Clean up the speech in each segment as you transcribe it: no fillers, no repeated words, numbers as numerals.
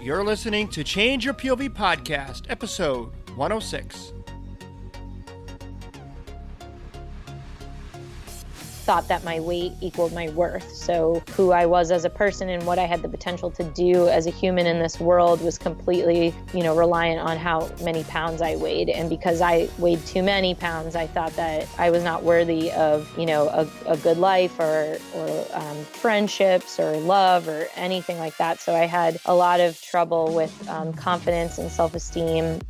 You're listening to Change Your POV Podcast, episode 106. Thought that my weight equaled my worth. So who I was as a person and what I had the potential to do as a human in this world was completely, reliant on how many pounds I weighed. And because I weighed too many pounds, I thought that I was not worthy of, a good life or friendships or love or anything like that. So I had a lot of trouble with confidence and self-esteem.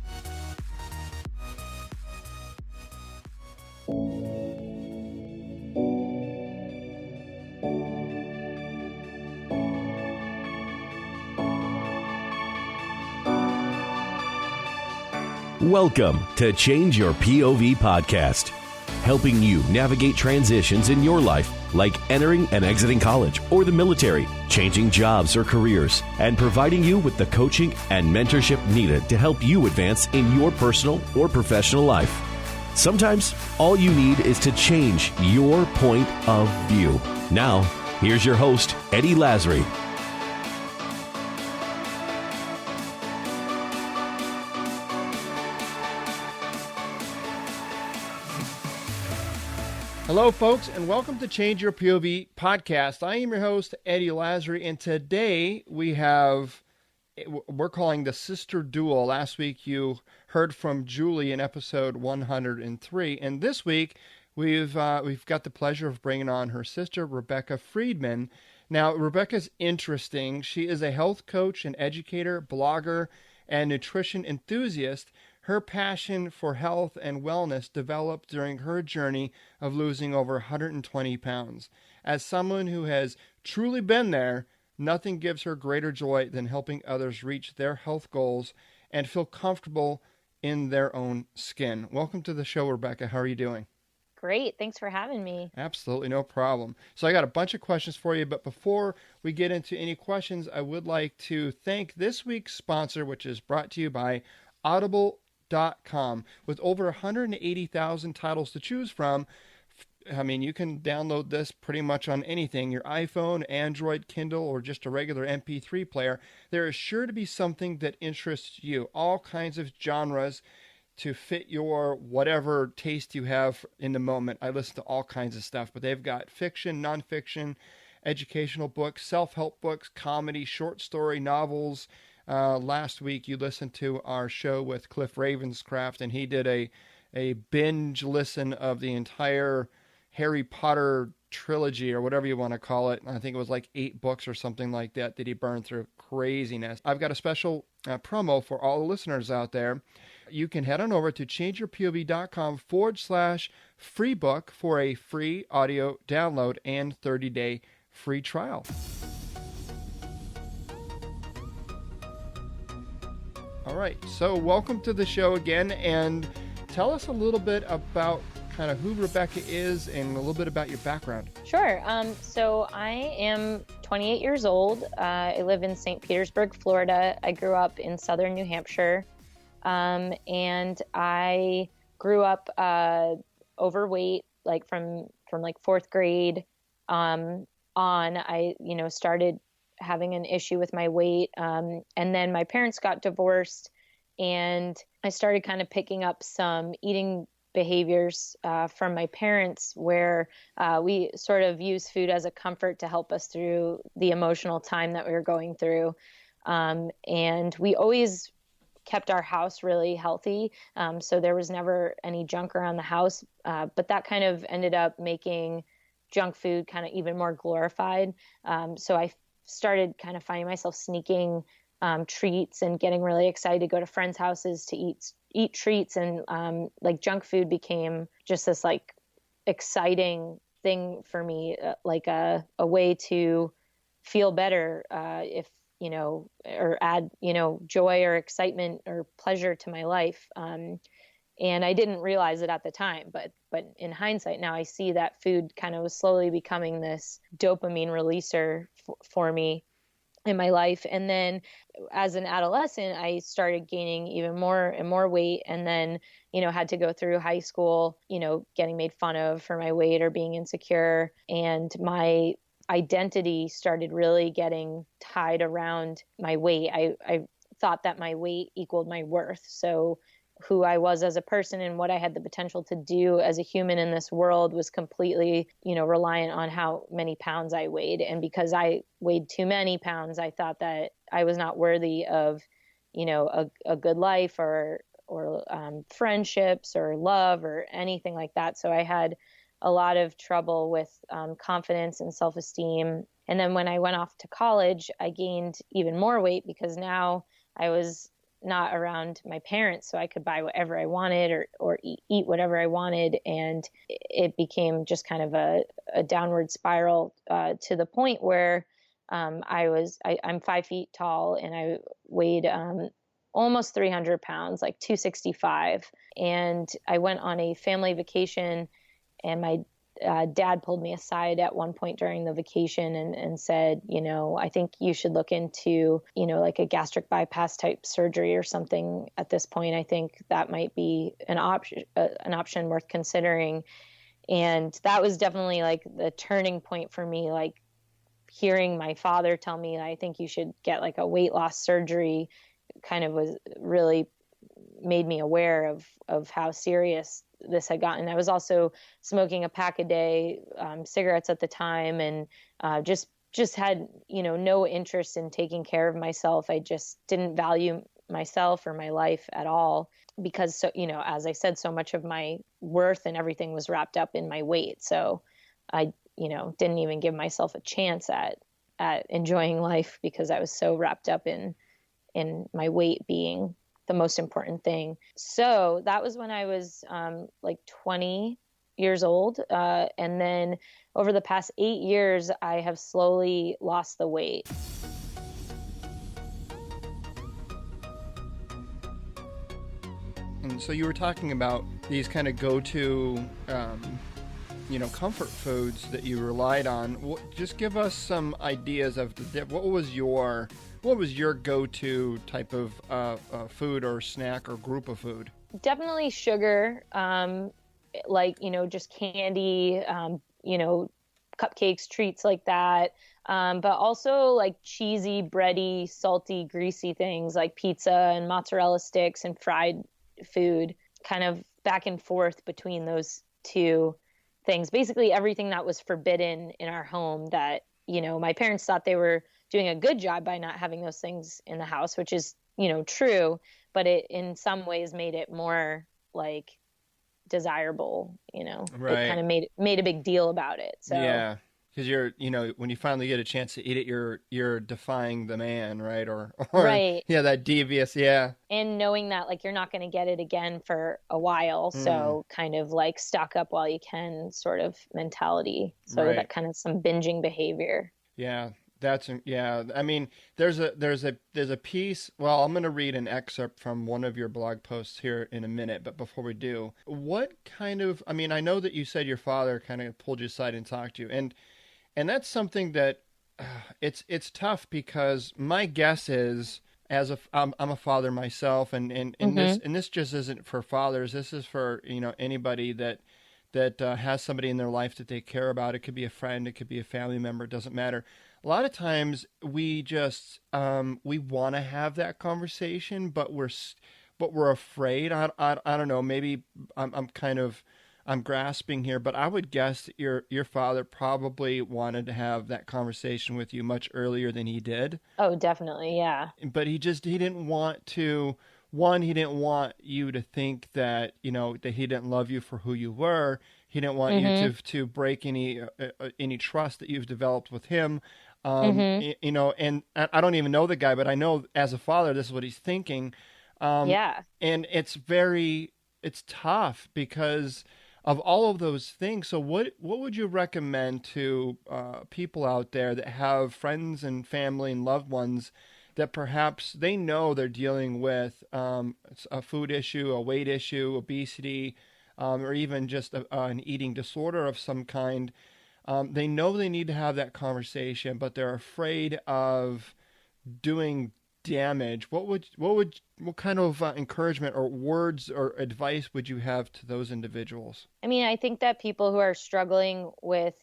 Welcome to Change Your POV Podcast, helping you navigate transitions in your life like entering and exiting college or the military, changing jobs or careers, and providing you with the coaching and mentorship needed to help you advance in your personal or professional life. Sometimes all you need is to change your point of view. Now, here's your host, Eddie Lazary. Hello, folks, and welcome to Change Your POV Podcast. I am your host, Eddie Lazary, and today we're calling the Sister Duel. Last week you heard from Julie in episode 103, and this week we've got the pleasure of bringing on her sister, Rebecca Freedman. Now, Rebecca's interesting. She is a health coach and educator, blogger, and nutrition enthusiast. Her passion for health and wellness developed during her journey of losing over 120 pounds. As someone who has truly been there, nothing gives her greater joy than helping others reach their health goals and feel comfortable in their own skin. Welcome to the show, Rebecca. How are you doing? Great. Thanks for having me. Absolutely, no problem. So I got a bunch of questions for you, but before we get into any questions, I would like to thank this week's sponsor, which is brought to you by Audible.com. With over 180,000 titles to choose from, I mean, you can download this pretty much on anything, your iPhone, Android, Kindle, or just a regular MP3 player. There is sure to be something that interests you, all kinds of genres to fit your whatever taste you have in the moment. I listen to all kinds of stuff, but they've got fiction, nonfiction, educational books, self-help books, comedy, short story, novels. Last week you listened to our show with Cliff Ravenscraft, and he did a binge listen of the entire Harry Potter trilogy, or whatever you want to call it. I think it was like 8 books or something like that he burned through. Craziness. I've got a special promo for all the listeners out there. You can head on over to changeyourpov.com/free book for a free audio download and 30-day free trial. All right, so welcome to the show again, and tell us a little bit about kind of who Rebecca is and a little bit about your background. Sure. So I am 28 years old. I live in St. Petersburg, Florida. I grew up in southern New Hampshire, and I grew up overweight, like from like 4th grade on. I started having an issue with my weight. And then my parents got divorced, and I started kind of picking up some eating behaviors from my parents, where we sort of use food as a comfort to help us through the emotional time that we were going through. And we always kept our house really healthy. So there was never any junk around the house. But that kind of ended up making junk food kind of even more glorified. So I started kind of finding myself sneaking treats and getting really excited to go to friends' houses to eat treats. And like junk food became just this like exciting thing for me, like a way to feel better, or add, joy or excitement or pleasure to my life. And I didn't realize it at the time, but in hindsight now I see that food kind of was slowly becoming this dopamine releaser for me in my life. And then as an adolescent, I started gaining even more and more weight, and then, had to go through high school, getting made fun of for my weight or being insecure. And my identity started really getting tied around my weight. I thought that my weight equaled my worth. So who I was as a person and what I had the potential to do as a human in this world was completely, reliant on how many pounds I weighed. And because I weighed too many pounds, I thought that I was not worthy of, a good life or friendships or love or anything like that. So I had a lot of trouble with confidence and self-esteem. And then when I went off to college, I gained even more weight because now I was not around my parents, so I could buy whatever I wanted or eat whatever I wanted. And it became just kind of a downward spiral to the point where I'm 5 feet tall and I weighed almost 300 pounds, like 265. And I went on a family vacation, and my dad pulled me aside at one point during the vacation and said, I think you should look into, like a gastric bypass type surgery or something at this point. I think that might be an option worth considering. And that was definitely like the turning point for me, like hearing my father tell me, I think you should get like a weight loss surgery, kind of was really made me aware of how serious this had gotten. I was also smoking a pack a day, cigarettes at the time, and just had, no interest in taking care of myself. I just didn't value myself or my life at all because, so, as I said, so much of my worth and everything was wrapped up in my weight. So I, didn't even give myself a chance at enjoying life because I was so wrapped up in my weight being the most important thing. So that was when I was like 20 years old. And then over the past 8 years, I have slowly lost the weight. And so you were talking about these kind of go-to, comfort foods that you relied on. Just give us some ideas of what was your go-to type of food or snack or group of food? Definitely sugar, just candy, cupcakes, treats like that. But also like cheesy, bready, salty, greasy things like pizza and mozzarella sticks and fried food, kind of back and forth between those two things. Basically everything that was forbidden in our home that, my parents thought they were doing a good job by not having those things in the house, which is, true, but it in some ways made it more like desirable, Right. It kind of made a big deal about it. So yeah, because you're, when you finally get a chance to eat it, you're defying the man, right? Or right. Yeah, that devious, yeah. And knowing that like you're not going to get it again for a while, so kind of like stock up while you can sort of mentality. So right. that kind of some binging behavior. Yeah. I mean, there's a piece. Well, I'm going to read an excerpt from one of your blog posts here in a minute. But before we do, what kind of, I mean, I know that you said your father kind of pulled you aside and talked to you, and that's something that it's tough because my guess is, I'm a father myself, and this just isn't for fathers. This is for anybody that has somebody in their life that they care about. It could be a friend, it could be a family member. It doesn't matter. A lot of times we just we want to have that conversation, but we're afraid. I don't know. Maybe I'm grasping here, but I would guess that your father probably wanted to have that conversation with you much earlier than he did. Oh, definitely, yeah. But he didn't want to. One, he didn't want you to think that that he didn't love you for who you were. He didn't want you to break any trust that you've developed with him. And I don't even know the guy, but I know as a father, this is what he's thinking. Yeah. And it's tough because of all of those things. So what would you recommend to people out there that have friends and family and loved ones that perhaps they know they're dealing with a food issue, a weight issue, obesity, or even just an eating disorder of some kind? They know they need to have that conversation, but they're afraid of doing damage. What kind of encouragement or words or advice would you have to those individuals? I mean, I think that people who are struggling with,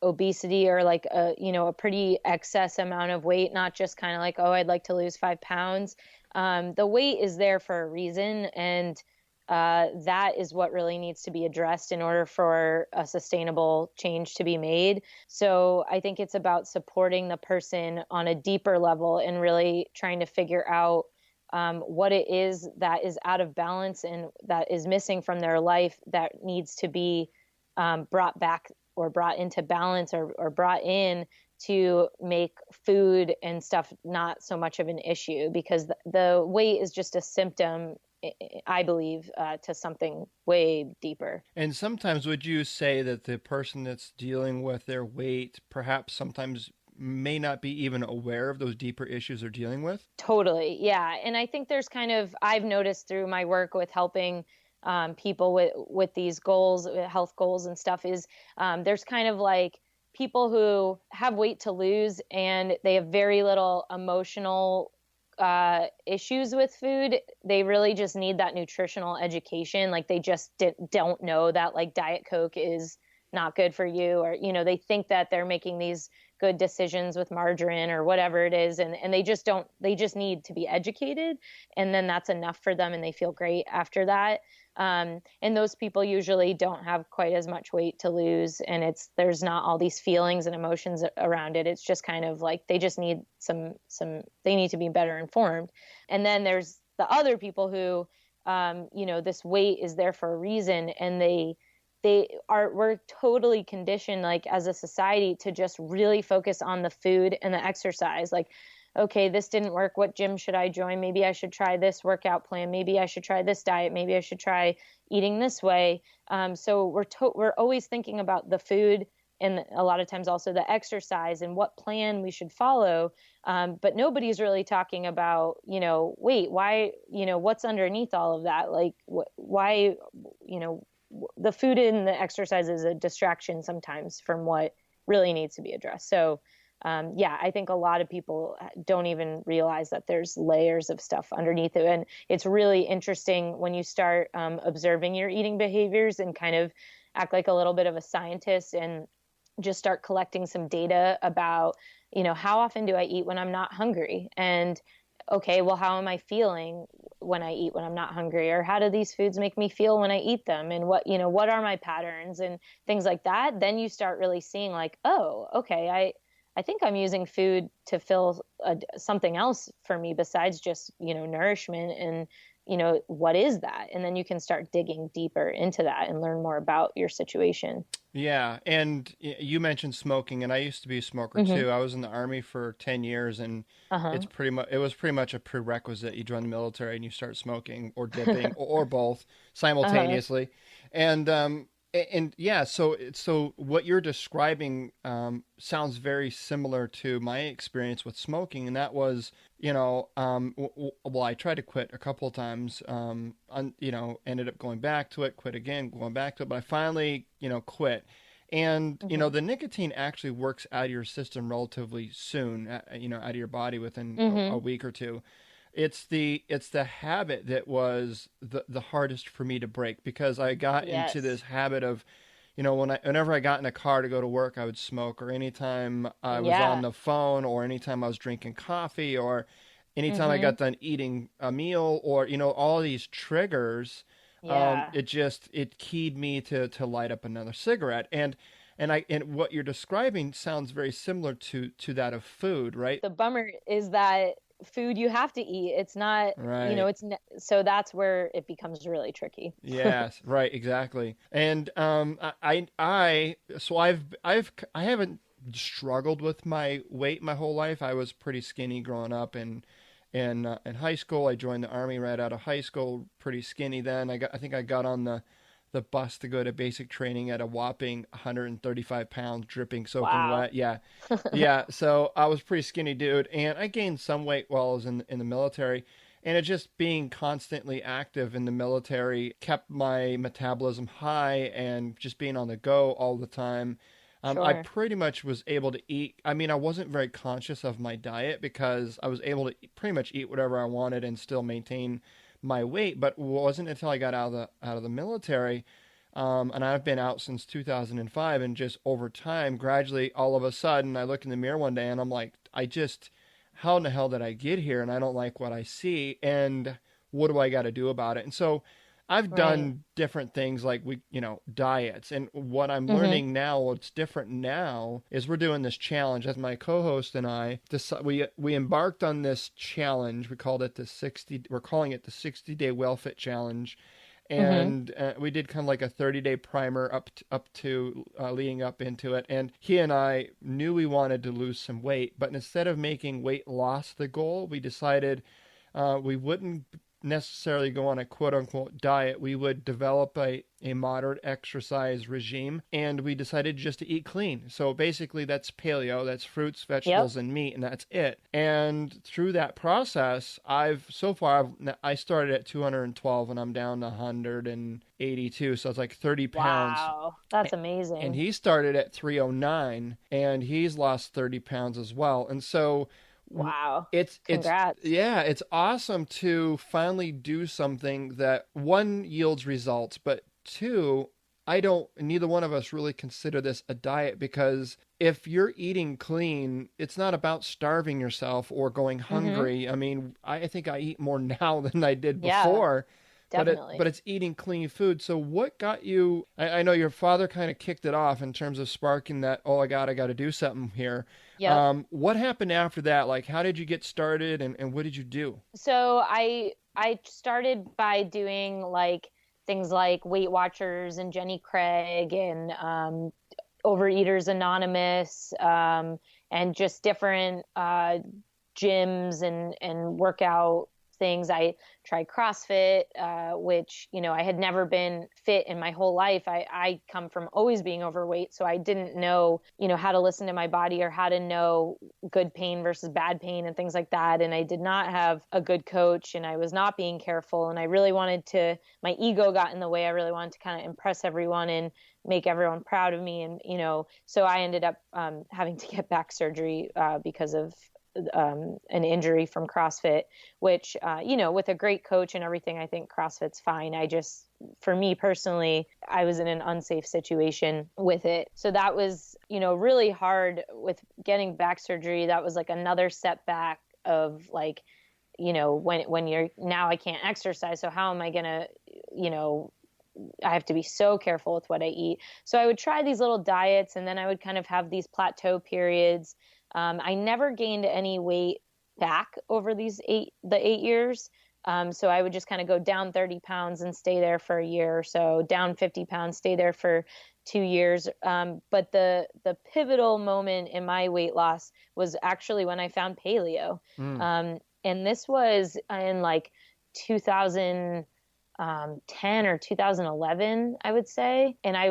obesity or like a pretty excess amount of weight, not just kind of like, oh, I'd like to lose 5 pounds. The weight is there for a reason, and that is what really needs to be addressed in order for a sustainable change to be made. So I think it's about supporting the person on a deeper level and really trying to figure out what it is that is out of balance and that is missing from their life that needs to be brought back or brought into balance or brought in to make food and stuff not so much of an issue, because the weight is just a symptom, I believe, to something way deeper. And sometimes would you say that the person that's dealing with their weight perhaps sometimes may not be even aware of those deeper issues they're dealing with? Totally. Yeah. And I think there's I've noticed through my work with helping people with these goals, health goals and stuff, is there's kind of like people who have weight to lose and they have very little emotional issues with food. They really just need that nutritional education. Like they just don't know that like Diet Coke is not good for you, or, they think that they're making these good decisions with margarine or whatever it is. And they just need to be educated. And then that's enough for them. And they feel great after that. And those people usually don't have quite as much weight to lose. And there's not all these feelings and emotions around it. It's just kind of like, they just need they need to be better informed. And then there's the other people who, this weight is there for a reason. And we're totally conditioned, like as a society, to just really focus on the food and the exercise. Like, okay, this didn't work. What gym should I join? Maybe I should try this workout plan. Maybe I should try this diet. Maybe I should try eating this way. So we're always thinking about the food and a lot of times also the exercise and what plan we should follow. But nobody's really talking about, wait, why, what's underneath all of that? Like why, the food and the exercise is a distraction sometimes from what really needs to be addressed. So, I think a lot of people don't even realize that there's layers of stuff underneath it. And it's really interesting when you start observing your eating behaviors and kind of act like a little bit of a scientist and just start collecting some data about, how often do I eat when I'm not hungry? And okay, well, how am I feeling when I eat when I'm not hungry? Or how do these foods make me feel when I eat them? And what are my patterns and things like that? Then you start really seeing like, oh, okay, I think I'm using food to fill something else for me besides just, nourishment. And, what is that? And then you can start digging deeper into that and learn more about your situation. Yeah. And you mentioned smoking, and I used to be a smoker too. I was in the Army for 10 years, and it was pretty much a prerequisite. You join the military and you start smoking or dipping or both simultaneously. And yeah, so what you're describing sounds very similar to my experience with smoking, and that was, well, I tried to quit a couple of times, ended up going back to it, quit again, going back to it, but I finally, quit. And, the nicotine actually works out of your system relatively soon, out of your body within a week or two. It's the habit that was the hardest for me to break, because I got into this habit of, whenever I got in a car to go to work, I would smoke, or anytime I was on the phone, or anytime I was drinking coffee, or anytime I got done eating a meal, or, all these triggers, it keyed me to light up another cigarette. And what you're describing sounds very similar to that of food, right? The bummer is that food you have to eat. It's not, right. So that's where it becomes really tricky. Yes, right, exactly. And I haven't struggled with my weight my whole life. I was pretty skinny growing up, and in high school I joined the Army right out of high school, pretty skinny then. I think I got on the bus to go to basic training at a whopping 135 pounds, dripping, soaking wet. Yeah. Yeah. So I was a pretty skinny dude, and I gained some weight while I was in the military. And it just being constantly active in the military kept my metabolism high, and just being on the go all the time. I pretty much was able to eat. I mean, I wasn't very conscious of my diet because I was able to pretty much eat whatever I wanted and still maintain my weight. But it wasn't until I got out of the military And I've been out since 2005, and just over time, gradually, all of a sudden, I look in the mirror one day and I'm like, how in the hell did I get here? And I don't like what I see. And what do I got to do about it? And so I've done different things like diets. And what I'm learning now, what's different now, is we're doing this challenge. As my co-host and I, we embarked on this challenge. We're calling it the 60-day Well Fit Challenge. And we did kind of like a 30-day primer up to leading up into it. And he and I knew we wanted to lose some weight, but instead of making weight loss the goal, we decided we wouldn't necessarily go on a quote-unquote diet. We would develop a moderate exercise regime, and we decided just to eat clean. So basically that's paleo, that's fruits, vegetables, and meat, and that's it. And through that process, I started at 212 and I'm down to 182, so it's like 30 pounds. Wow, that's amazing. And he started at 309 and he's lost 30 pounds as well. And so wow. Congrats. It's awesome to finally do something that, one, yields results, but two, neither one of us really consider this a diet, because if you're eating clean, it's not about starving yourself or going hungry. I mean, I think I eat more now than I did before. Definitely. But it's eating clean food. So what got you, I know your father kind of kicked it off in terms of sparking that, I got to do something here. Yep. What happened after that? Like, how did you get started and what did you do? So I started by doing like things like Weight Watchers and Jenny Craig and Overeaters Anonymous, and just different gyms and workout things. I tried CrossFit, which, I had never been fit in my whole life. I come from always being overweight, so I didn't know, how to listen to my body or how to know good pain versus bad pain and things like that. And I did not have a good coach, and I was not being careful. And I really my ego got in the way. I really wanted to kind of impress everyone and make everyone proud of me. And, so I ended up having to get back surgery because of an injury from CrossFit, which, with a great coach and everything, I think CrossFit's fine. For me personally, I was in an unsafe situation with it. So that was, really hard with getting back surgery. That was like another setback of like, when you're, now I can't exercise. So how am I going to, I have to be so careful with what I eat. So I would try these little diets, and then I would kind of have these plateau periods. I never gained any weight back over the 8 years. So I would just kind of go down 30 pounds and stay there for a year or so, down 50 pounds, stay there for 2 years. But the pivotal moment in my weight loss was actually when I found paleo. And this was in like 2010 or 2011, I would say. And I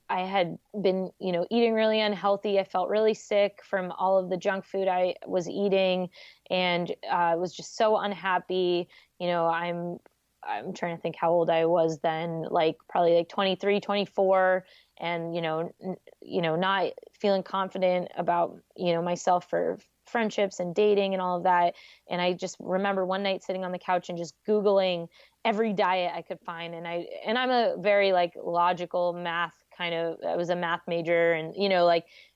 had been, eating really unhealthy. I felt really sick from all of the junk food I was eating, and I was just so unhappy. I'm trying to think how old I was then, like probably like 23, 24, and, not feeling confident about, myself for friendships and dating and all of that. And I just remember one night sitting on the couch and just Googling every diet I could find. And I'm a very like logical math I was a math major, and,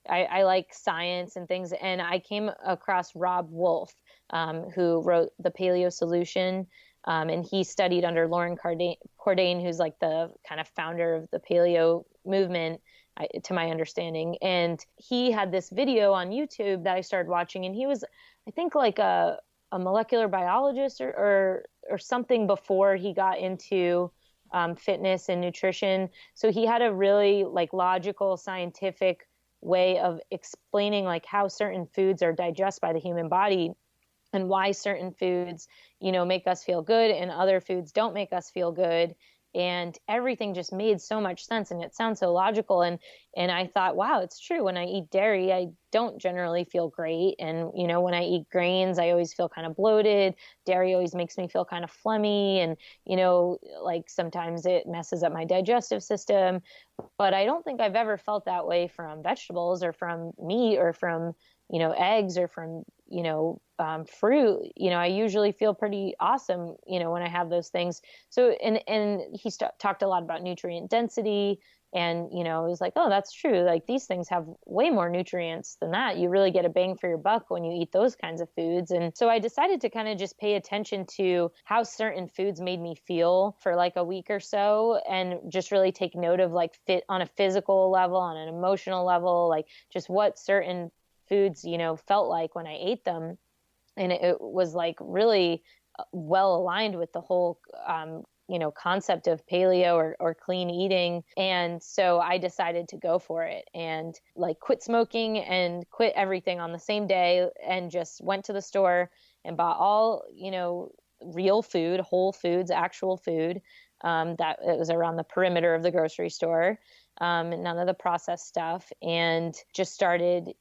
I like science and things. And I came across Rob Wolf, who wrote The Paleo Solution. And he studied under Lauren Cordain, who's like the kind of founder of the paleo movement, to my understanding. And he had this video on YouTube that I started watching, and he was, I think, like a molecular biologist or something before he got into fitness and nutrition. So he had a really like logical, scientific way of explaining like how certain foods are digested by the human body, and why certain foods, make us feel good and other foods don't make us feel good. And everything just made so much sense, and it sounds so logical. And I thought, wow, it's true. When I eat dairy, I don't generally feel great. And, when I eat grains, I always feel kind of bloated. Dairy always makes me feel kind of phlegmy. And, like sometimes it messes up my digestive system. But I don't think I've ever felt that way from vegetables or from meat or from, eggs or from fruit, I usually feel pretty awesome, when I have those things. So, and he talked a lot about nutrient density, and, it was like, oh, that's true. Like, these things have way more nutrients than that. You really get a bang for your buck when you eat those kinds of foods. And so I decided to kind of just pay attention to how certain foods made me feel for like a week or so, and just really take note of like fit on a physical level, on an emotional level, like just what certain foods, felt like when I ate them. And it was like really well aligned with the whole, concept of paleo or clean eating. And so I decided to go for it and like quit smoking and quit everything on the same day, and just went to the store and bought all, real food, whole foods, actual food, that it was around the perimeter of the grocery store. None of the processed stuff, and just started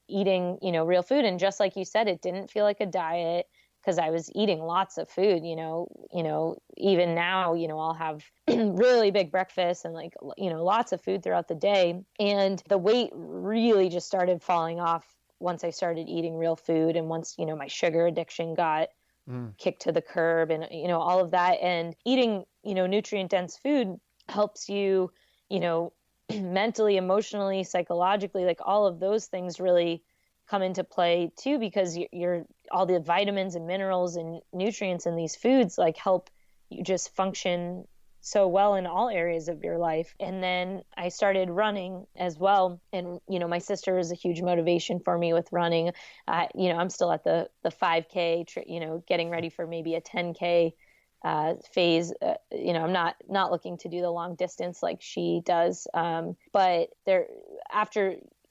eating, real food. And just like you said, it didn't feel like a diet, because I was eating lots of food, even now, I'll have really big breakfast and like, lots of food throughout the day. And the weight really just started falling off once I started eating real food. And once, my sugar addiction got kicked to the curb, and, all of that. And eating, nutrient dense food helps you, mentally, emotionally, psychologically, like all of those things really come into play too, because you're all the vitamins and minerals and nutrients in these foods like help you just function so well in all areas of your life. And then I started running as well. And, my sister is a huge motivation for me with running. I'm still at the 5K, getting ready for maybe a 10K phase. I'm not looking to do the long distance like she does. But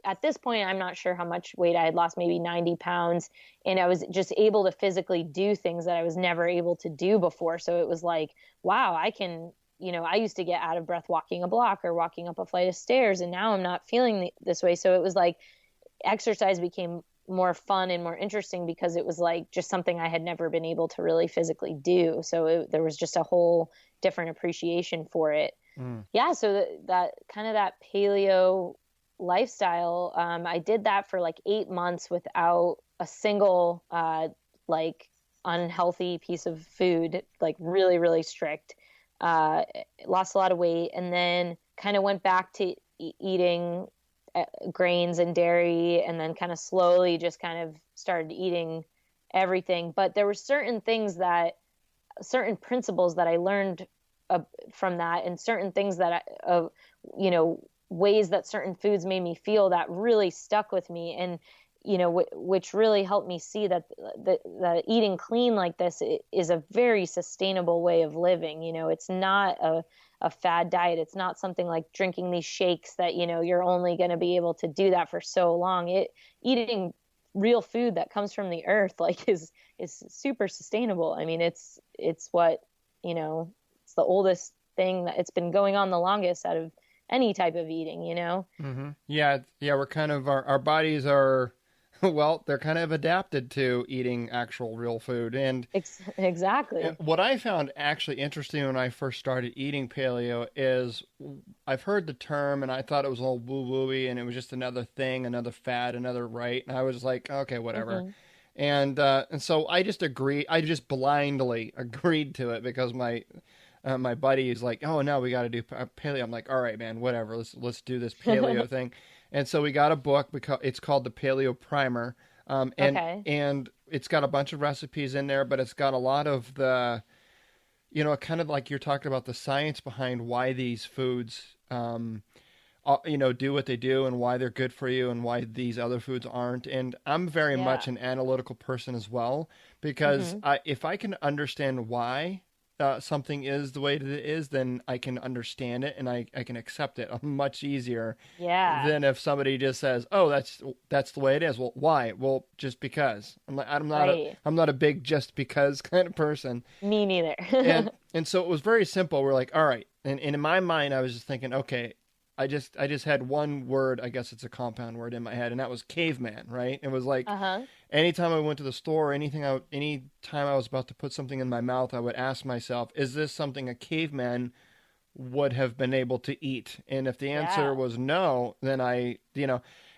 at this point, I'm not sure how much weight I had lost, maybe 90 pounds. And I was just able to physically do things that I was never able to do before. So it was like, wow, I can, I used to get out of breath walking a block or walking up a flight of stairs, and now I'm not feeling this way. So it was like exercise became more fun and more interesting, because it was like just something I had never been able to really physically do. So there was just a whole different appreciation for it. Yeah. So that kind of that paleo lifestyle, I did that for like 8 months without a single like unhealthy piece of food, like really, really strict. Lost a lot of weight, and then kind of went back to eating grains and dairy, and then kind of slowly just kind of started eating everything. But there were certain principles that I learned from that, and certain things that ways that certain foods made me feel that really stuck with me, and which really helped me see that the eating clean like this is a very sustainable way of living. It's not a fad diet. It's not something like drinking these shakes that you're only going to be able to do that for so long. Eating real food that comes from the earth like is super sustainable. I mean, it's what it's the oldest thing that it's been going on the longest out of any type of eating, Mm-hmm. Yeah. We're kind of, our bodies are, well, they're kind of adapted to eating actual real food. And exactly. And what I found actually interesting when I first started eating paleo is I've heard the term and I thought it was all woo-woo-y and it was just another thing, another fad, another right. And I was like, okay, whatever. Mm-hmm. And so I just blindly agreed to it because my buddy is like, oh no, we got to do paleo. I'm like, all right, man, whatever. Let's do this paleo thing. And so we got a book because it's called the Paleo Primer. And it's got a bunch of recipes in there, but it's got a lot of the, kind of like you're talking about the science behind why these foods, do what they do and why they're good for you and why these other foods aren't. And I'm very much an analytical person as well, because if I can understand why something is the way that it is, then I can understand it and I can accept it much easier than if somebody just says, oh, that's the way it is. Well, why? Well, just because. I'm not a big just because kind of person. Me neither. and so it was very simple. We're like, all right. And in my mind, I was just thinking, okay, I just had one word, I guess it's a compound word in my head, and that was caveman, right? It was like anytime I went to the store, anytime I was about to put something in my mouth, I would ask myself, is this something a caveman would have been able to eat? And if the answer was no, then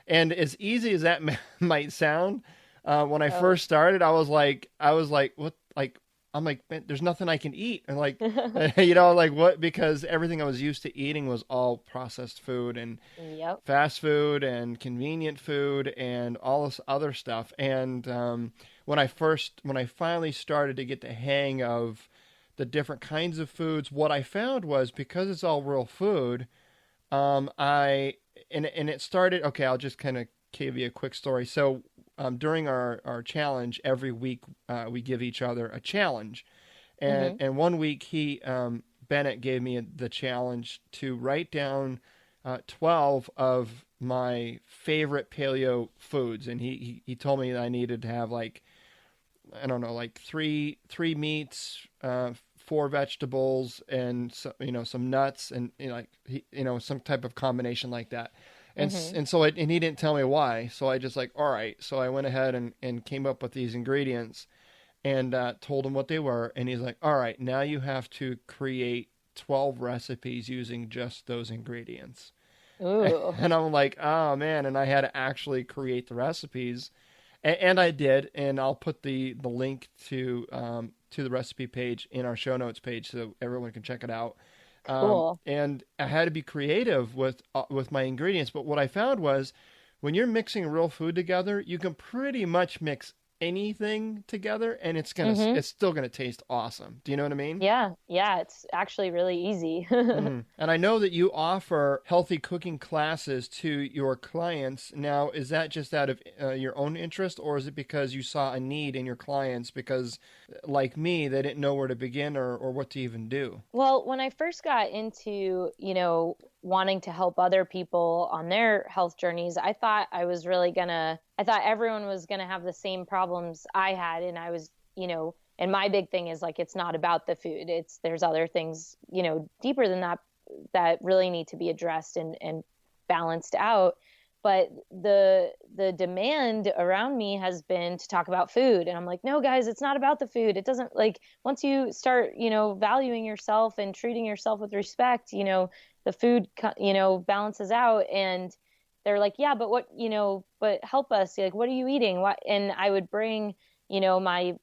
and as easy as that might sound, When I first started, I was like, what? Like, I'm like, man, there's nothing I can eat. And like, like what? Because everything I was used to eating was all processed food and fast food and convenient food and all this other stuff. And when I finally started to get the hang of the different kinds of foods, what I found was, because it's all real food, and it started. Okay, I'll just kind of give you a quick story. So during our challenge, every week we give each other a challenge, and one week Bennett gave me the challenge to write down 12 of my favorite paleo foods, and he told me that I needed to have like, I don't know, like three meats, 4 vegetables, and some nuts, and some type of combination like that. And so he didn't tell me why. So I just like, all right. So I went ahead and came up with these ingredients and told him what they were. And he's like, all right, now you have to create 12 recipes using just those ingredients. Ooh. And I'm like, oh man. And I had to actually create the recipes. And I did. And I'll put the link to the recipe page in our show notes page so everyone can check it out. Cool. And I had to be creative with my ingredients. But what I found was, when you're mixing real food together, you can pretty much mix anything together, and it's still gonna taste awesome. Do you know what I mean? Yeah, it's actually really easy. And I know that you offer healthy cooking classes to your clients. Now, is that just out of your own interest, or is it because you saw a need in your clients? Because, like me, they didn't know where to begin or what to even do. Well, when I first got into, wanting to help other people on their health journeys, I thought everyone was going to have the same problems I had. And I was, and my big thing is like, it's not about the food. There's other things, deeper than that really need to be addressed and balanced out. But the demand around me has been to talk about food. And I'm like, no, guys, it's not about the food. It doesn't, like, once you start, valuing yourself and treating yourself with respect, the food, balances out. And they're like, yeah, but what, but help us. Like, what are you eating? What? And I would bring, my,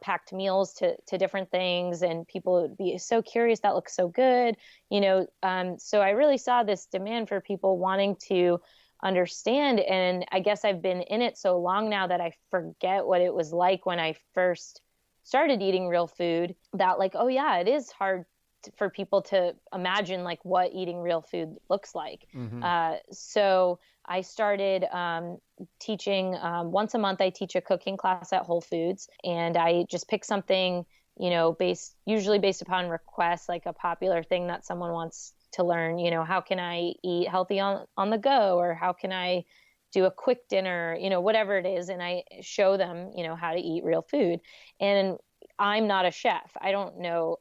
packed meals to different things, and people would be so curious. That looks so good. So I really saw this demand for people wanting to understand. And I guess I've been in it so long now that I forget what it was like when I first started eating real food, that like, oh yeah, it is hard for people to imagine like what eating real food looks like. So I started teaching once a month. I teach a cooking class at Whole Foods, and I just pick something, usually based upon requests, like a popular thing that someone wants to learn. How can I eat healthy on the go, or how can I do a quick dinner, whatever it is. And I show them, how to eat real food. And I'm not a chef. I don't know.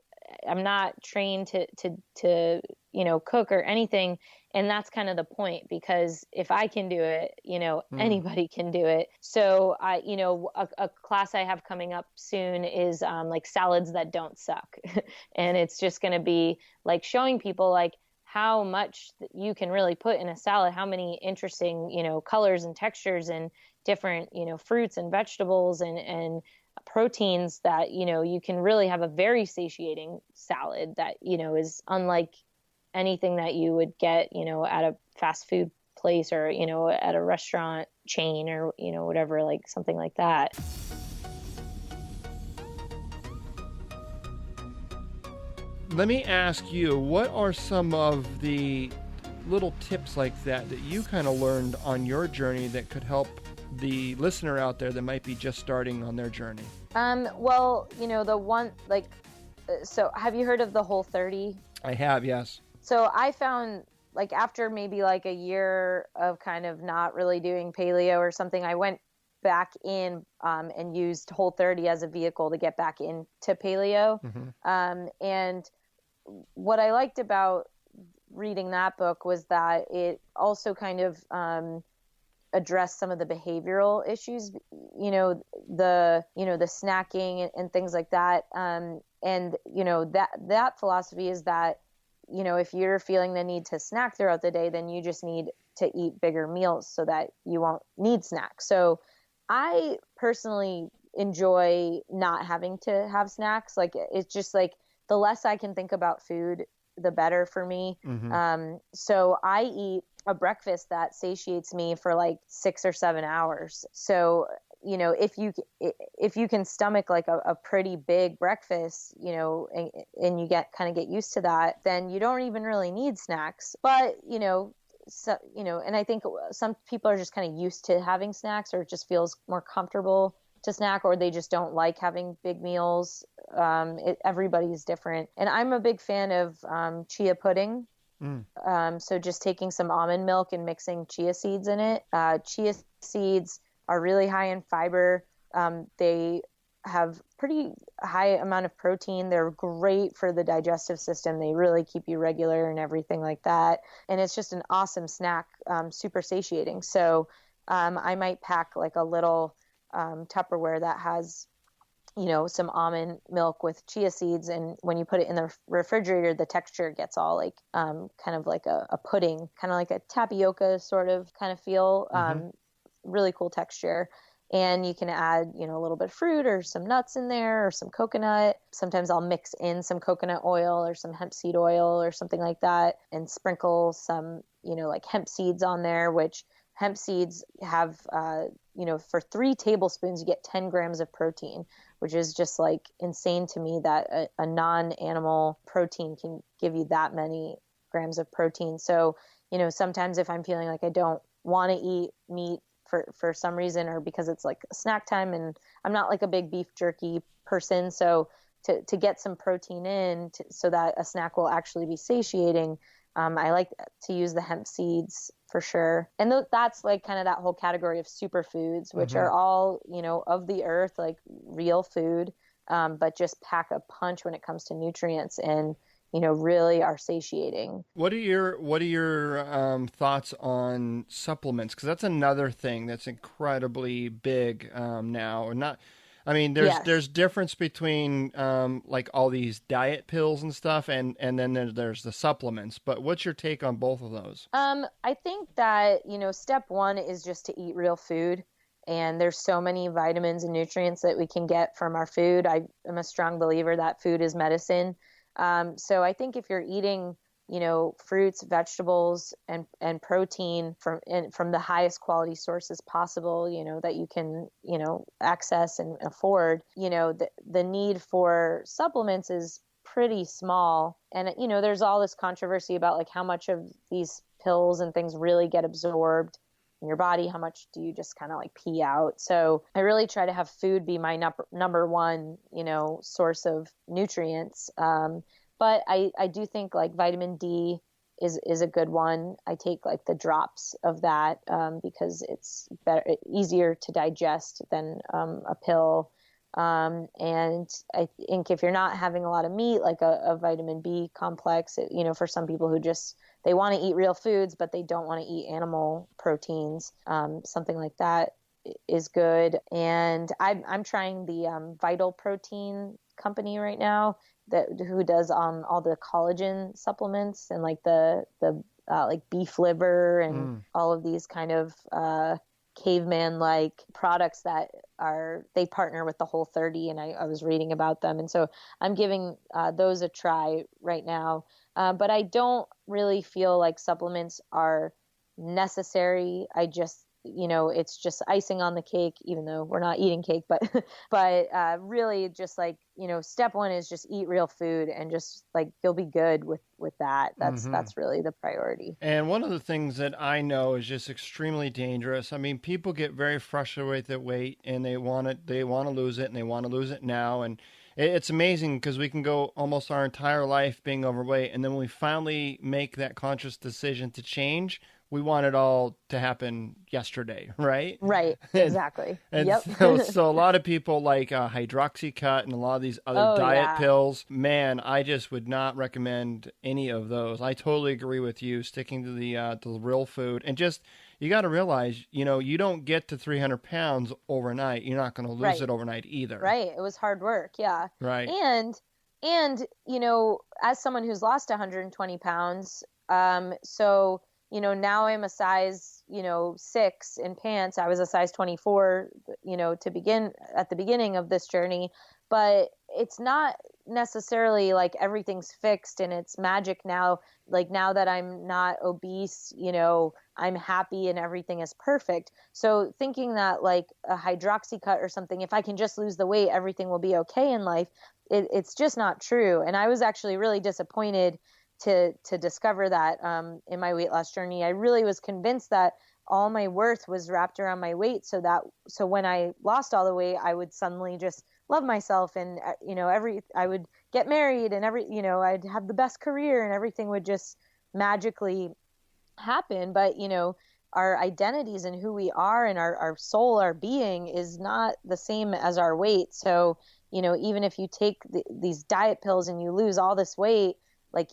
I'm not trained to cook or anything. And that's kind of the point, because if I can do it, anybody can do it. So I, a class I have coming up soon is like salads that don't suck. And it's just going to be like showing people like how much you can really put in a salad, how many interesting, colors and textures and different, fruits and vegetables and proteins that, you can really have a very satiating salad that, is unlike anything that you would get, at a fast food place or, at a restaurant chain or, whatever, like something like that. Let me ask you, what are some of the little tips like that you kind of learned on your journey that could help the listener out there that might be just starting on their journey? Well, the one, like, so have you heard of the Whole30? I have, yes. So I found, like, after maybe like a year of kind of not really doing paleo or something, I went back in and used Whole30 as a vehicle to get back into paleo. And what I liked about reading that book was that it also kind of addressed some of the behavioral issues, the snacking and things like that. And that philosophy is that, if you're feeling the need to snack throughout the day, then you just need to eat bigger meals so that you won't need snacks. So I personally enjoy not having to have snacks. Like it's just like the less I can think about food, the better for me. So I eat a breakfast that satiates me for like 6 or 7 hours. So, if you can stomach like a pretty big breakfast, and you get used to that, then you don't even really need snacks. But, so, and I think some people are just kind of used to having snacks, or it just feels more comfortable to snack, or they just don't like having big meals. Everybody's different. And I'm a big fan of chia pudding. So just taking some almond milk and mixing chia seeds in it. Chia seeds are really high in fiber. They have pretty high amount of protein. They're great for the digestive system. They really keep you regular and everything like that. And it's just an awesome snack, super satiating. So I might pack like a little Tupperware that has, some almond milk with chia seeds. And when you put it in the refrigerator, the texture gets all like kind of like a pudding, kind of like a tapioca sort of kind of feel. Really cool texture. And you can add, a little bit of fruit or some nuts in there or some coconut. Sometimes I'll mix in some coconut oil or some hemp seed oil or something like that, and sprinkle some, like hemp seeds on there, which hemp seeds have, for 3 tablespoons, you get 10 grams of protein, which is just like insane to me that a non-animal protein can give you that many grams of protein. So, sometimes if I'm feeling like I don't want to eat meat for some reason, or because it's like snack time and I'm not like a big beef jerky person, so to get some protein in so that a snack will actually be satiating, I like to use the hemp seeds for sure. And that's like kind of that whole category of superfoods, which are all, of the earth, like real food, but just pack a punch when it comes to nutrients and, really are satiating. What are your thoughts on supplements? Because that's another thing that's incredibly big now. Or not. I mean, there's difference between like all these diet pills and stuff, and then there's the supplements. But what's your take on both of those? I think that step one is just to eat real food. And there's so many vitamins and nutrients that we can get from our food. I am a strong believer that food is medicine. So I think if you're eating, fruits, vegetables, and protein from the highest quality sources possible, that you can, access and afford, the need for supplements is pretty small. And, there's all this controversy about like how much of these pills and things really get absorbed in your body, how much do you just kind of like pee out. So I really try to have food be my number one, source of nutrients. But I do think like vitamin D is a good one. I take like the drops of that because it's easier to digest than a pill. And I think if you're not having a lot of meat, like a vitamin B complex, for some people who just, they want to eat real foods, but they don't want to eat animal proteins, something like that is good. And I'm trying the Vital Protein company right now who does all the collagen supplements and like the like beef liver and all of these kind of caveman-like products that they partner with the Whole30, and I was reading about them. And so I'm giving those a try right now. But I don't really feel like supplements are necessary. I just, it's just icing on the cake, even though we're not eating cake, but really just like, step one is just eat real food and just like, you'll be good with that. That's really the priority. And one of the things that I know is just extremely dangerous. I mean, people get very frustrated with their weight and they want to lose it, and they want to lose it now. And it's amazing because we can go almost our entire life being overweight, and then when we finally make that conscious decision to change, we want it all to happen yesterday, right? Right, exactly. And yep. so a lot of people like Hydroxycut and a lot of these other diet pills. Man, I just would not recommend any of those. I totally agree with you, sticking to the real food. And just, you got to realize, you don't get to 300 pounds overnight. You're not going to lose it overnight either. Right. It was hard work. Yeah. Right. And as someone who's lost 120 pounds, so now I'm a size 6 in pants. I was a size 24, at the beginning of this journey, but it's not necessarily like everything's fixed and it's magic now. Like now that I'm not obese, I'm happy and everything is perfect. So thinking that like a hydroxy cut or something, if I can just lose the weight, everything will be okay in life. It's just not true. And I was actually really disappointed to discover that in my weight loss journey. I really was convinced that all my worth was wrapped around my weight. So when I lost all the weight, I would suddenly just love myself. And, I would get married and I'd have the best career and everything would just magically happen. But, our identities and who we are and our soul, our being is not the same as our weight. So, even if you take these diet pills and you lose all this weight, like,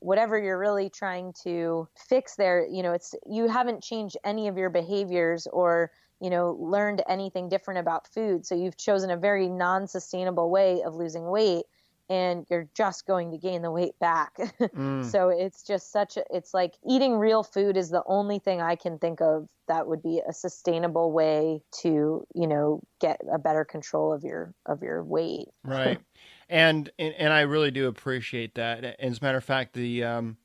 whatever you're really trying to fix there, you haven't changed any of your behaviors or, learned anything different about food. So you've chosen a very non-sustainable way of losing weight and you're just going to gain the weight back. So it's just it's like eating real food is the only thing I can think of that would be a sustainable way to, get a better control of your weight. Right. And I really do appreciate that. And as a matter of fact, the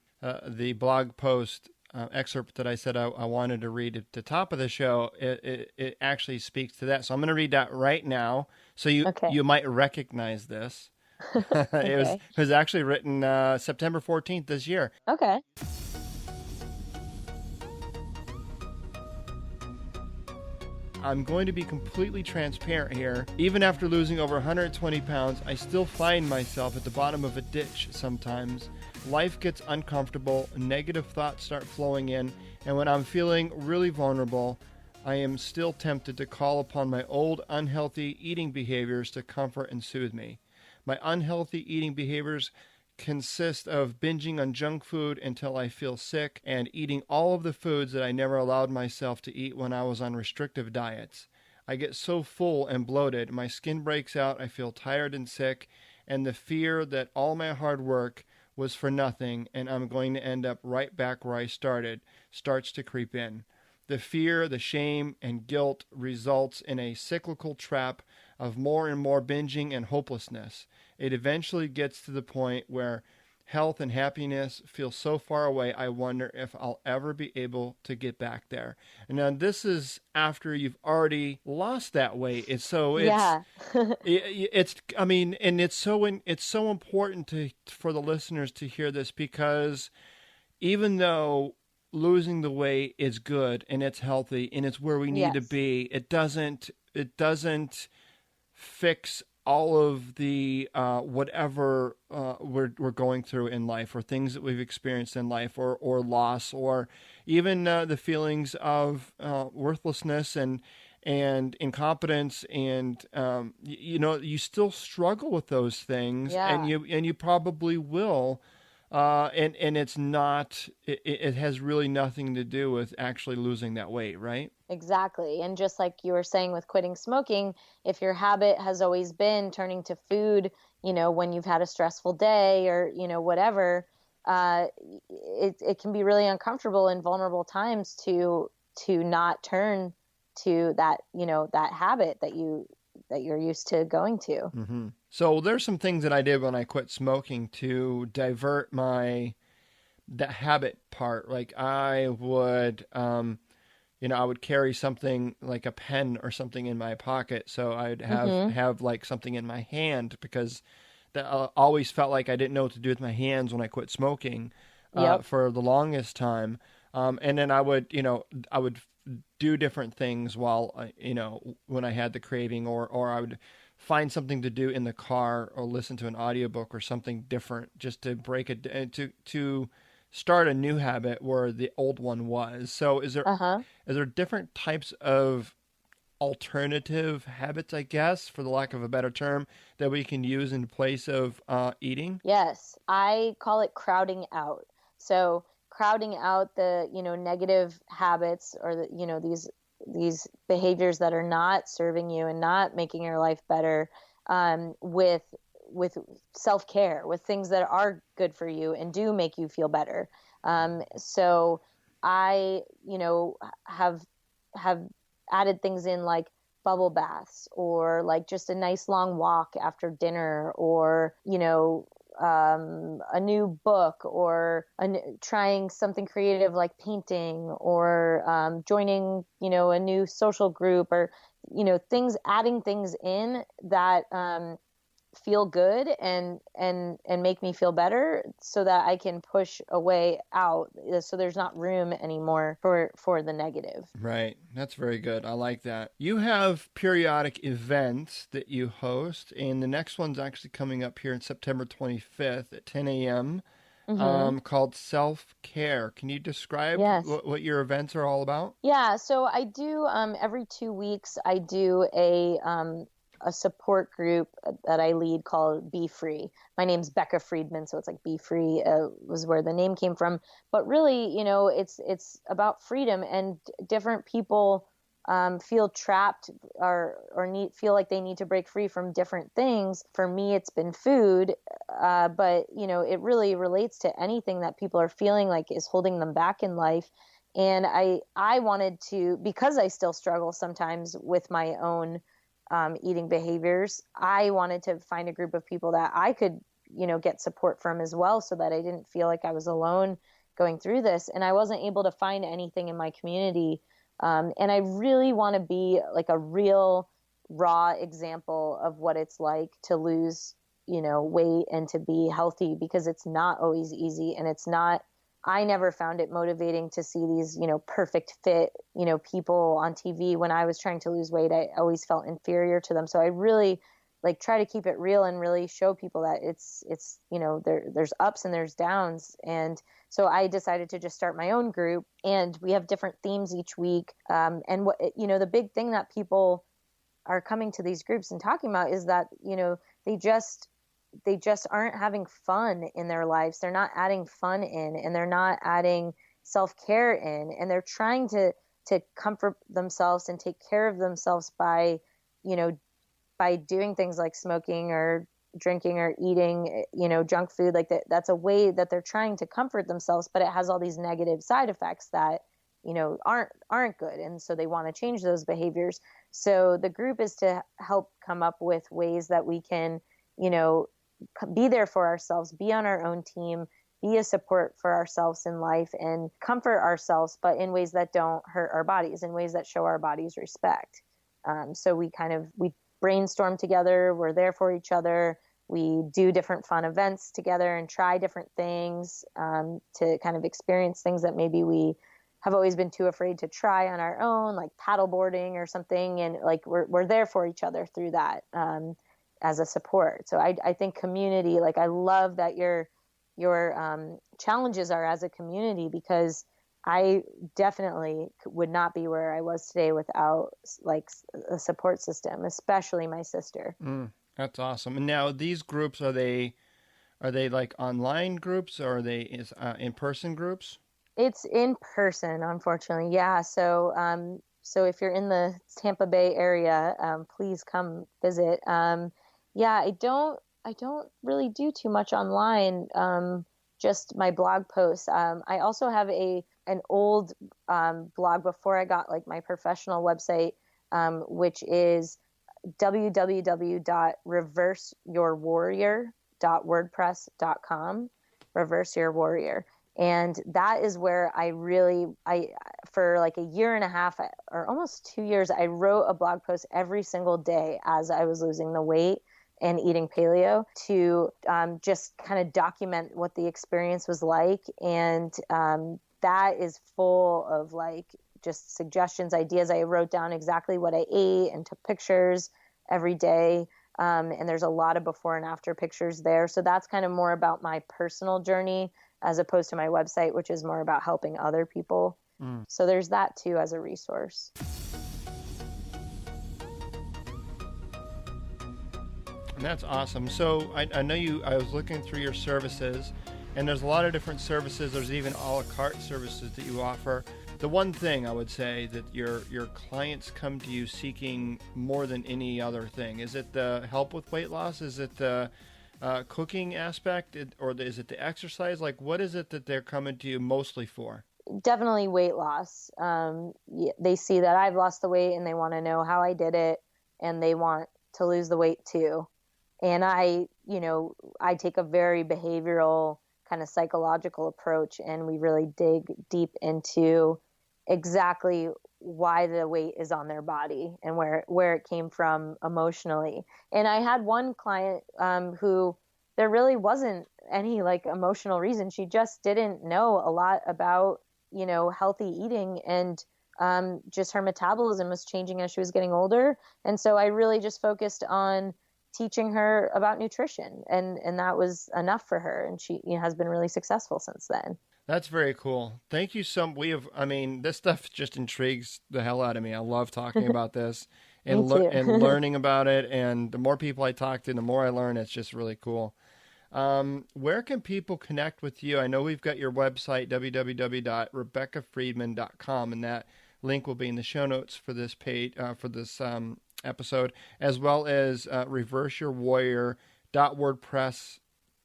blog post excerpt that I said I wanted to read at the top of the show, it actually speaks to that. So I'm going to read that right now. So you might recognize this. It was actually written September 14th this year. Okay. I'm going to be completely transparent here. Even after losing over 120 pounds, I still find myself at the bottom of a ditch sometimes. Life gets uncomfortable, negative thoughts start flowing in, and when I'm feeling really vulnerable, I am still tempted to call upon my old unhealthy eating behaviors to comfort and soothe me. My unhealthy eating behaviors consist of binging on junk food until I feel sick and eating all of the foods that I never allowed myself to eat when I was on restrictive diets. I get so full and bloated, my skin breaks out, I feel tired and sick, and the fear that all my hard work was for nothing and I'm going to end up right back where I started starts to creep in. The fear, the shame, and guilt results in a cyclical trap of more and more binging and hopelessness. It eventually gets to the point where health and happiness feel so far away, I wonder if I'll ever be able to get back there. And now this is after you've already lost that weight. It's so important for the listeners to hear this, because even though losing the weight is good and it's healthy and it's where we need to be, it doesn't fix all of the whatever we're going through in life, or things that we've experienced in life, or loss, or even the feelings of worthlessness and incompetence, and you still struggle with those things, and you probably will. And it's not, it has really nothing to do with actually losing that weight, right? Exactly. And just like you were saying with quitting smoking, if your habit has always been turning to food, when you've had a stressful day or, whatever, it can be really uncomfortable in vulnerable times to not turn to that, that habit that you're used to going to. Mm-hmm. So there's some things that I did when I quit smoking to divert the habit part. Like I would, I would carry something like a pen or something in my pocket. So I'd have like something in my hand, because that always felt like I didn't know what to do with my hands when I quit smoking for the longest time. And then I would do different things while, when I had the craving, or I would find something to do in the car or listen to an audiobook or something different, just to break it, to start a new habit where the old one was. So is there different types of alternative habits, I guess, for the lack of a better term, that we can use in place of eating? Yes. I call it crowding out. So crowding out the, negative habits, or the, these behaviors that are not serving you and not making your life better, with self-care, with things that are good for you and do make you feel better. So I, have added things in like bubble baths or like just a nice long walk after dinner or, a new book or trying something creative like painting or joining, a new social group or, adding things in that feel good and make me feel better so that I can push a way out so there's not room anymore for the negative. Right. That's very good. I like that. You have periodic events that you host, and the next one's actually coming up here in September 25th at 10 a.m. Called Self-Care. Can you describe Yes. what your events are all about? Yeah, so I do every 2 weeks I do a support group that I lead called Be Free. My name's Rebecca Freedman, so it's like Be Free was where the name came from. But really, it's about freedom, and different people feel trapped or feel like they need to break free from different things. For me, it's been food, but it really relates to anything that people are feeling like is holding them back in life. And I wanted to, because I still struggle sometimes with my own eating behaviors, I wanted to find a group of people that I could, get support from as well, so that I didn't feel like I was alone going through this. And I wasn't able to find anything in my community. And I really want to be like a real raw example of what it's like to lose, weight and to be healthy, because it's not always easy. And I never found it motivating to see these, perfect fit, people on TV. When I was trying to lose weight, I always felt inferior to them. So I really try to keep it real and really show people that it's, there's ups and there's downs. And so I decided to just start my own group, and we have different themes each week. And what, the big thing that people are coming to these groups and talking about is that, they just aren't having fun in their lives. They're not adding fun in, and they're not adding self-care in, and they're trying to comfort themselves and take care of themselves by doing things like smoking or drinking or eating, junk food. Like that's a way that they're trying to comfort themselves, but it has all these negative side effects that, aren't good. And so they want to change those behaviors. So the group is to help come up with ways that we can, be there for ourselves, be on our own team, be a support for ourselves in life, and comfort ourselves, but in ways that don't hurt our bodies, in ways that show our bodies respect. So we brainstorm together. We're there for each other. We do different fun events together and try different things to kind of experience things that maybe we have always been too afraid to try on our own, like paddleboarding or something. And we're there for each other through that as a support. So I think community, I love that your challenges are as a community, because I definitely would not be where I was today without a support system, especially my sister. That's awesome. And now these groups, are they like online groups, or are they in-person groups? It's in person, unfortunately. Yeah. So if you're in the Tampa Bay area, please come visit. Yeah, I don't really do too much online. Just my blog posts. I also have an old blog before I got my professional website, which is www.reverseyourwarrior.wordpress.com. Reverse Your Warrior. And that is where I for a year and a half or almost 2 years, I wrote a blog post every single day as I was losing the weight and eating paleo, to just kind of document what the experience was like. And that is full of just suggestions, ideas. I wrote down exactly what I ate and took pictures every day. And there's a lot of before and after pictures there. So that's kind of more about my personal journey, as opposed to my website, which is more about helping other people. So there's that too as a resource. And that's awesome. So I know I was looking through your services, and there's a lot of different services. There's even a la carte services that you offer. The one thing I would say that your clients come to you seeking more than any other thing, is it the help with weight loss? Is it the cooking aspect, or is it the exercise? What is it that they're coming to you mostly for? definitely weight loss. They see that I've lost the weight and they want to know how I did it, and they want to lose the weight too. And I take a very behavioral kind of psychological approach, and we really dig deep into exactly why the weight is on their body and where it came from emotionally. And I had one client who there really wasn't any like emotional reason. She just didn't know a lot about, healthy eating, and just her metabolism was changing as she was getting older. And so I really just focused on teaching her about nutrition, and that was enough for her. And she has been really successful since then. That's very cool. Thank you this stuff just intrigues the hell out of me. I love talking about this and learning about it. And the more people I talk to, the more I learn. It's just really cool. Where can people connect with you? I know we've got your website, www.rebeccafreedman.com, and that link will be in the show notes for this page, for this episode, as well as reverseyourwarrior.wordpress.com.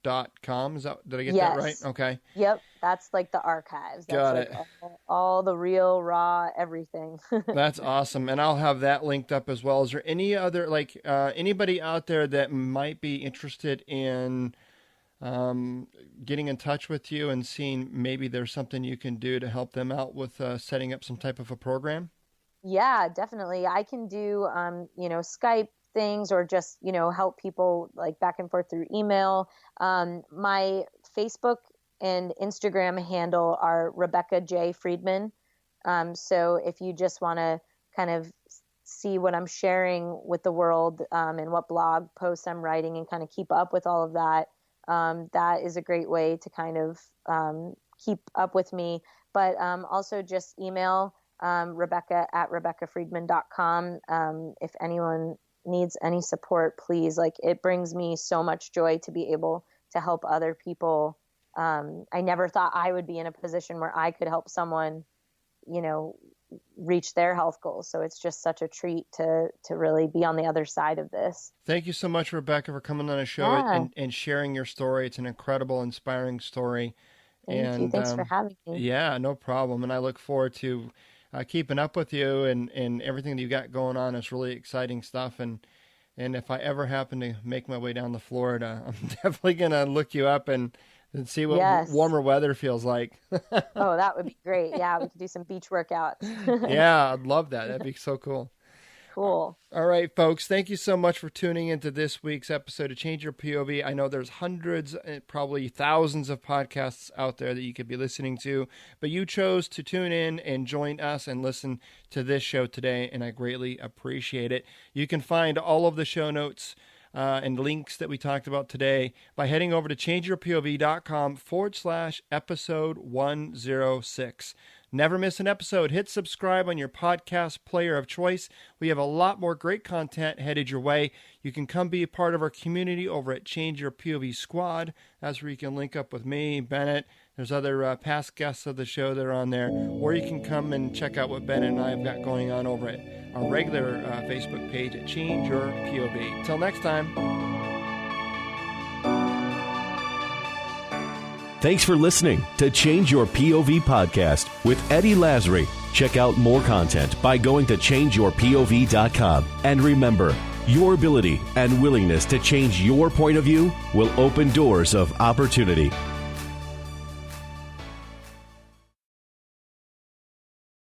Did I get that right? Okay. Yep. That's like the archives. That's got like it. All the real, raw, everything. That's awesome. And I'll have that linked up as well. Is there any other, anybody out there that might be interested in getting in touch with you and seeing maybe there's something you can do to help them out with setting up some type of a program? Yeah, definitely. I can do, Skype things, or just, help people like back and forth through email. My Facebook and Instagram handle are Rebecca J. Freedman. So if you just want to kind of see what I'm sharing with the world, and what blog posts I'm writing, and kind of keep up with all of that, that is a great way to kind of keep up with me. But also just email Rebecca at RebeccaFreedman.com. If anyone needs any support, please. It brings me so much joy to be able to help other people. I never thought I would be in a position where I could help someone, reach their health goals. So it's just such a treat to really be on the other side of this. Thank you so much, Rebecca, for coming on the show and sharing your story. It's an incredible, inspiring story. Thank you. Thanks for having me. Yeah, no problem. And I look forward to keeping up with you and everything that you got going on. Is really exciting stuff. And if I ever happen to make my way down to Florida, I'm definitely going to look you up and see what warmer weather feels like. Oh, that would be great. Yeah, we could do some beach workouts. Yeah, I'd love that. That'd be so cool. Cool. All right, folks. Thank you so much for tuning into this week's episode of Change Your POV. I know there's hundreds, probably thousands of podcasts out there that you could be listening to, but you chose to tune in and join us and listen to this show today, and I greatly appreciate it. You can find all of the show notes and links that we talked about today by heading over to changeyourpov.com/episode 106. Never miss an episode. Hit subscribe on your podcast player of choice. We have a lot more great content headed your way. You can come be a part of our community over at Change Your POV Squad. That's where you can link up with me, Bennett. There's other past guests of the show that are on there. Or you can come and check out what Bennett and I have got going on over at our regular Facebook page at Change Your POV. Until next time. Thanks for listening to Change Your POV podcast with Eddie Lazary. Check out more content by going to changeyourpov.com. And remember, your ability and willingness to change your point of view will open doors of opportunity.